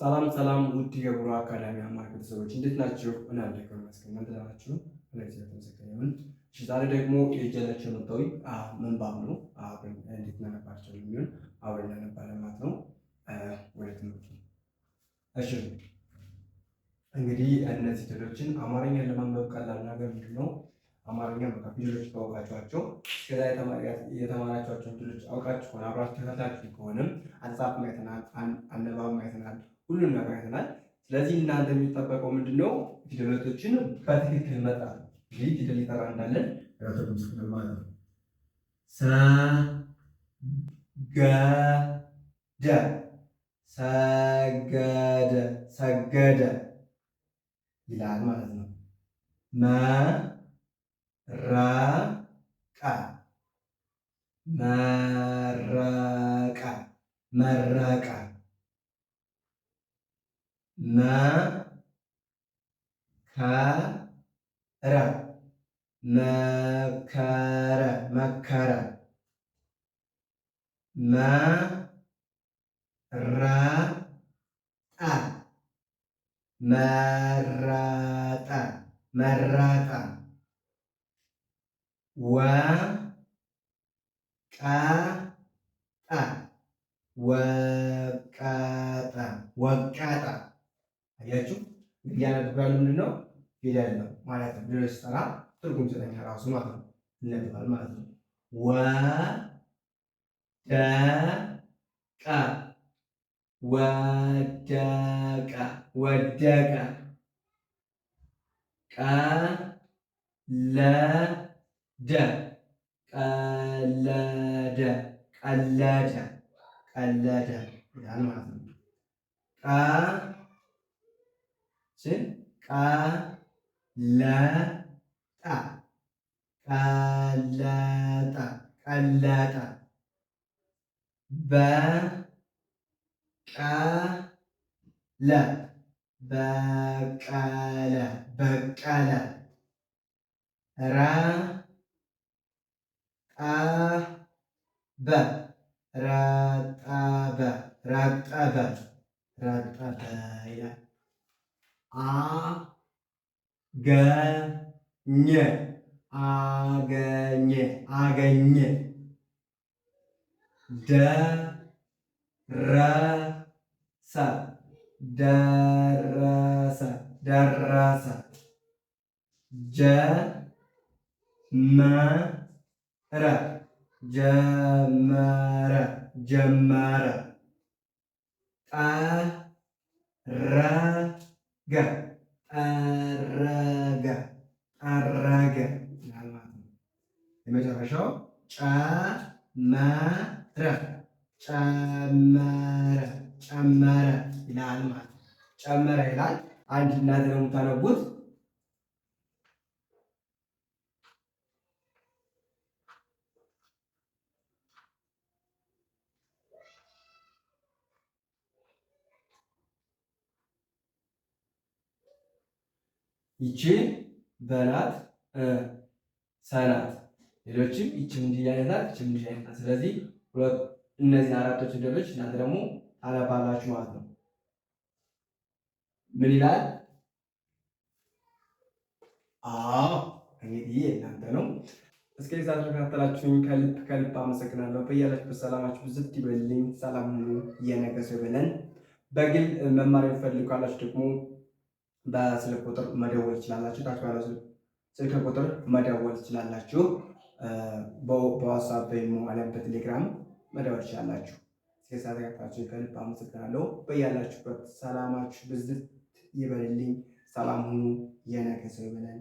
ሰላም ሰላም ውድ የብሩህ አካዳሚ አማር ቤተሰቦች እንዴት ናችሁ? እኔ አለሁ ይመስገን። እናንተ ደህና ናችሁ? ስለዚህ የተመሰገነ ይሁን። እሺ ዛሬ ደግሞ የጀለችን መጣዊ ምንባብ ነው። አብረን እንዴት እናነባቸው የሚሆን አብረን እናነባለን ማለት ነው። ወደ ትምህርቱ። እሺ እንግዲህ እነዚህ ፊደሎችን አማርኛን ለማንበብ ቀላል ነገር ምንድን ነው? አማርኛ በቃ ፊደሎች ታውቃቸዋቸው እስከዛ የተማራቸዋቸውን ፊደሎች አውቃችሁ ከሆነ አብራችሁ ተከታትላችሁ ከሆነም አጻጻፍ አይተናል፣ አነባብ አይተናል፣ ሁሉም ነገር አይተናል። ስለዚህ እናንተ የሚጠበቀው ምንድነው? ፊደሎችን በትክክል መጥራት ነው። ይህ ፊደል ይጠራ እንዳለን ያተምስከል ማለት ነው። ሰገደ ሰገደ ሰገደ ይላል ማለት ነው። መረቀ መረቀ መረቀ መከረ መከረ መከረ መረጠ መረጠ መረጠ ወቀጠ ወቀጠ ወቀጠ። አያችሁ እንግዲህ ያነበባል ምንድነው? ፊደል ነው ማለት ነው። ፊደል ሲጠራ ትርጉም ስለኛ ራሱ ማለት ነው ይነበባል ማለት ነው። ወደቀ ወደቀ ወደቀ ቀለደ ቀለደ ቀለደ ቀለደ ይላል ማለት ነው። ቀለጠ ቀለጠ ቀለጠ በቀለ በቀለ በቀለ ረጠበ ረጠበ ረጠበ ረጠበ ይላል። አገኘ አገኘ አገኘ ደረሰ ደረሰ ደረሰ ጀመረ ጀመረ ጀመረ ጠረገ ጠረገ ጠረገ ይላል ማለት ነው። የመጨረሻው ጨመረ ጨመረ ጨመረ ይላል ማለት ነው። ጨመረ ይላል። አንድ እናንተ ነው የምታነቡት። ይቺ በናት ሰናት ሌሎችም ይችም እንዲህ አይነት ይችም እንዲህ አይነት። ስለዚህ እነዚህ አራቶች ፊደሎች እናንተ ደግሞ ታነባላችሁ ማለት ነው። ምን ይላል? እንግዲህ እናንተ ነው። እስከዚህ ሰዓት ተከታተላችሁኝ ከልብ ከልብ አመሰግናለሁ። በያላችሁበት ሰላማችሁ ብዝት ይበልኝ። ሰላም እየነገሰ ይበለን። በግል መማር የሚፈልጉ ካላችሁ ደግሞ በስልክ ቁጥር መደወል ትችላላችሁ። ታች ባለው ስልክ ቁጥር መደወል ትችላላችሁ። በዋትስአፕ ወይም በቴሌግራም መደወል ትችላላችሁ። እስከዚህ ሰዓት ተከታተላችሁኝ ከልብ አመሰግናለሁ። በያላችሁበት ሰላማችሁ ብዝት ይበልልኝ። ሰላም ሁኑ። እየነገሰ ይበለን።